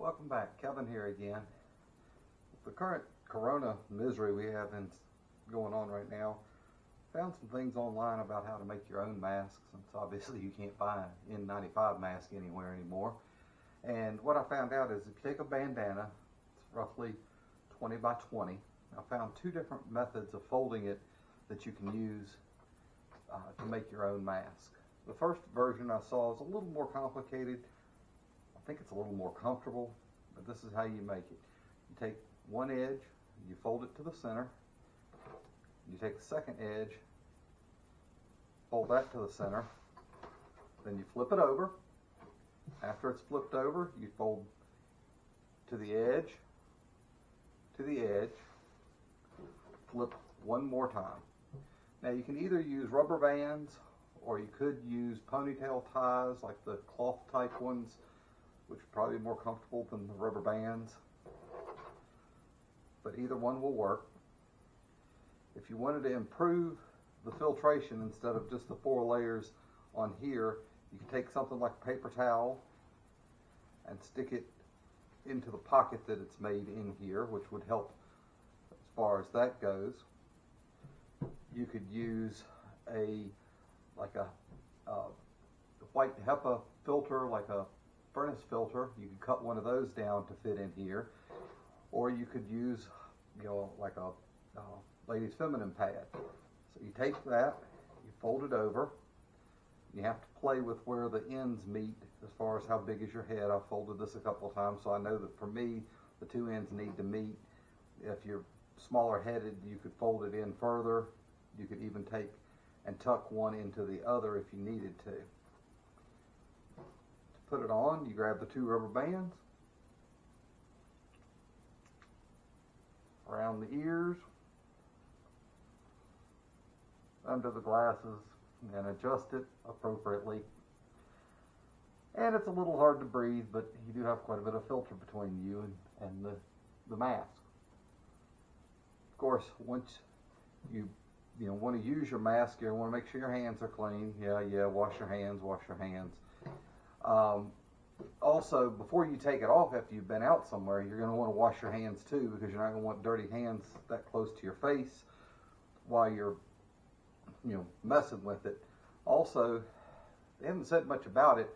Welcome back. Kevin here again. The current corona misery we have going on right now, found some things online about how to make your own masks, since obviously you can't buy an N95 mask anywhere anymore. And what I found out is if you take a bandana, it's roughly 20 by 20. I found two different methods of folding it that you can use to make your own mask. The first version I saw is a little more complicated. I think it's a little more comfortable, but this is how you make it. You take one edge, you fold it to the center. You take the second edge, fold that to the center. Then you flip it over. After it's flipped over, you fold to the edge, flip one more time. Now you can either use rubber bands or you could use ponytail ties like the cloth type ones, which are probably more comfortable than the rubber bands. But either one will work. If you wanted to improve the filtration instead of just the 4 layers on here, you can take something like a paper towel and stick it into the pocket that it's made in here, which would help as far as that goes. You could use a white HEPA filter, like a furnace filter. You could cut one of those down to fit in here, or you could use, like a ladies' feminine pad. So you take that, you fold it over. You have to play with where the ends meet as far as how big is your head. I've folded this a couple of times, so I know that for me, the two ends need to meet. If you're smaller headed, you could fold it in further. You could even take and tuck one into the other if you needed to. To put it on, you grab the 2 rubber bands around the ears, under the glasses, and adjust it appropriately. And it's a little hard to breathe, but you do have quite a bit of filter between you and the mask. Of course, once you want to use your mask, you want to make sure your hands are clean. Wash your hands. Also, before you take it off, after you've been out somewhere, you're going to want to wash your hands too, because you're not going to want dirty hands that close to your face while you're messing with it. Also, they haven't said much about it,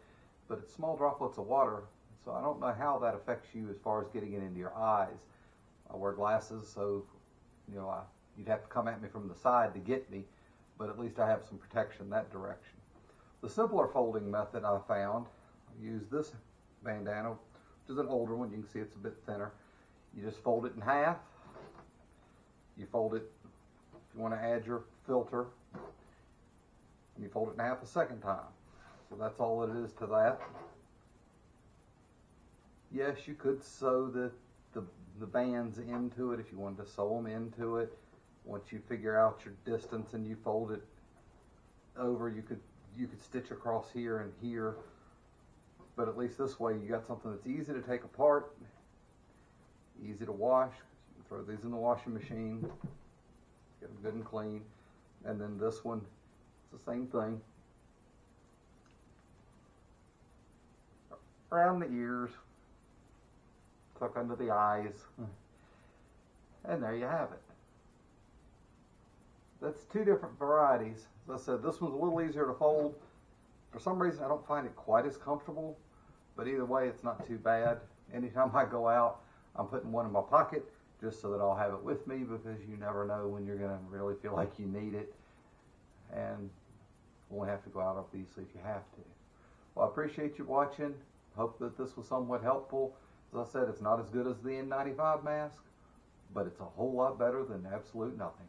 but it's small droplets of water, so I don't know how that affects you as far as getting it into your eyes. I wear glasses, so you'd have to come at me from the side to get me, but at least I have some protection that direction. The simpler folding method I found, I use this bandana, which is an older one. You can see it's a bit thinner. You just fold it in half. You fold it, if you want to add your filter, and you fold it in half a second time. So that's all it is to that. Yes, you could sew the bands into it if you wanted to sew them into it. Once you figure out your distance and you fold it over, you could stitch across here and here. But at least this way you got something that's easy to take apart, easy to wash. You can throw these in the washing machine, get them good and clean. And then this one, it's the same thing. Around the ears, tuck under the eyes, and there you have it. That's 2 different varieties. As I said, this one's a little easier to fold. For some reason, I don't find it quite as comfortable, but either way, it's not too bad. Anytime I go out, I'm putting one in my pocket just so that I'll have it with me, because you never know when you're going to really feel like you need it, and won't have to go out obviously if you have to. Well, I appreciate you watching. Hope that this was somewhat helpful. As I said, it's not as good as the N95 mask, but it's a whole lot better than absolute nothing.